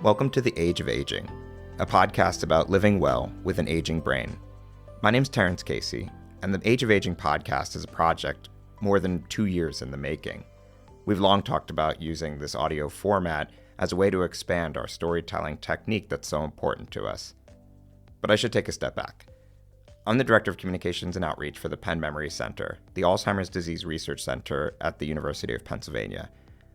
Welcome to The Age of Aging, a podcast about living well with an aging brain. My name's Terrence Casey, and the Age of Aging podcast is a project more than 2 years in the making. We've long talked about using this audio format as a way to expand our storytelling technique that's so important to us. But I should take a step back. I'm the Director of Communications and Outreach for the Penn Memory Center, the Alzheimer's Disease Research Center at the University of Pennsylvania.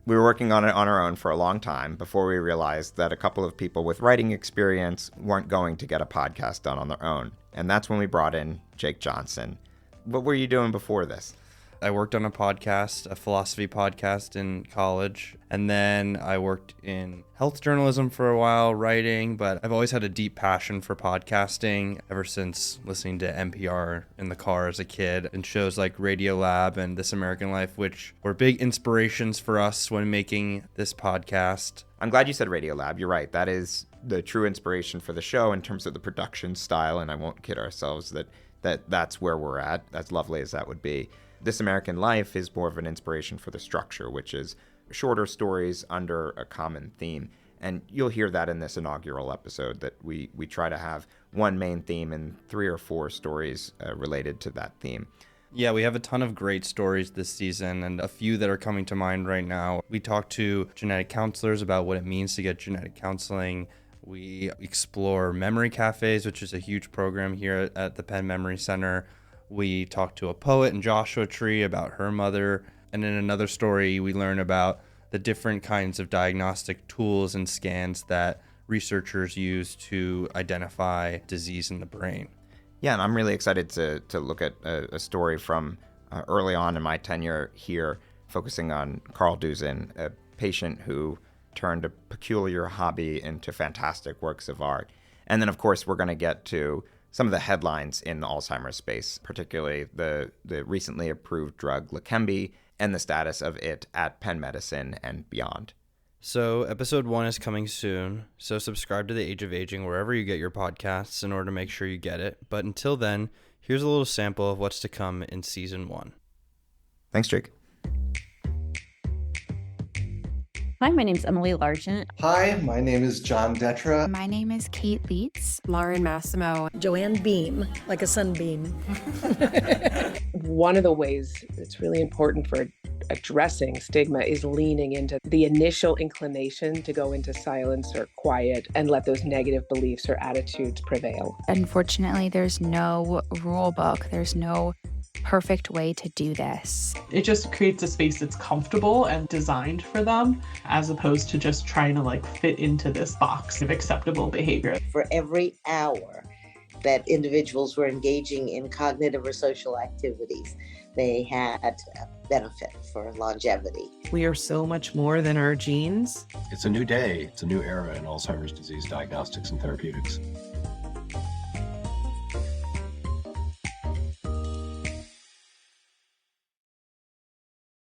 We were working on it on our own for a long time before we realized that a couple of people with writing experience weren't going to get a podcast done on their own. And that's when we brought in Jake Johnson. What were you doing before this? I worked on a podcast, a philosophy podcast in college, and then I worked in health journalism for a while, writing, but I've always had a deep passion for podcasting ever since listening to NPR in the car as a kid, and shows like Radiolab and This American Life, which were big inspirations for us when making this podcast. I'm glad you said Radiolab. You're right. That is the true inspiration for the show in terms of the production style, and I won't kid ourselves that's where we're at, as lovely as that would be. This American Life is more of an inspiration for the structure, which is shorter stories under a common theme. And you'll hear that in this inaugural episode, that we try to have one main theme and 3 or 4 stories related to that theme. Yeah, we have a ton of great stories this season, and a few that are coming to mind right now. We talk to genetic counselors about what it means to get genetic counseling. We explore memory cafes, which is a huge program here at the Penn Memory Center. We talk to a poet in Joshua Tree about her mother. And in another story, we learn about the different kinds of diagnostic tools and scans that researchers use to identify disease in the brain. Yeah, and I'm really excited to look at a story from early on in my tenure here, focusing on Carl Duzin, a patient who turned a peculiar hobby into fantastic works of art. And then, of course, we're going to get to some of the headlines in the Alzheimer's space, particularly the recently approved drug Leqembi and the status of it at Penn Medicine and beyond. So episode 1 is coming soon, so subscribe to The Age of Aging wherever you get your podcasts in order to make sure you get it. But until then, here's a little sample of what's to come in season 1. Thanks, Jake. Hi, my name's Emily Largent. Hi, my name is John Detra. My name is Kate Leitz. Lauren Massimo. Joanne Beam, like a sunbeam. One of the ways that's really important for addressing stigma is leaning into the initial inclination to go into silence or quiet and let those negative beliefs or attitudes prevail. Unfortunately, there's no rule book. There's no perfect way to do this. It just creates a space that's comfortable and designed for them, as opposed to just trying to fit into this box of acceptable behavior. For every hour that individuals were engaging in cognitive or social activities, they had a benefit for longevity. We are so much more than our genes. It's a new day. It's a new era in Alzheimer's disease diagnostics and therapeutics.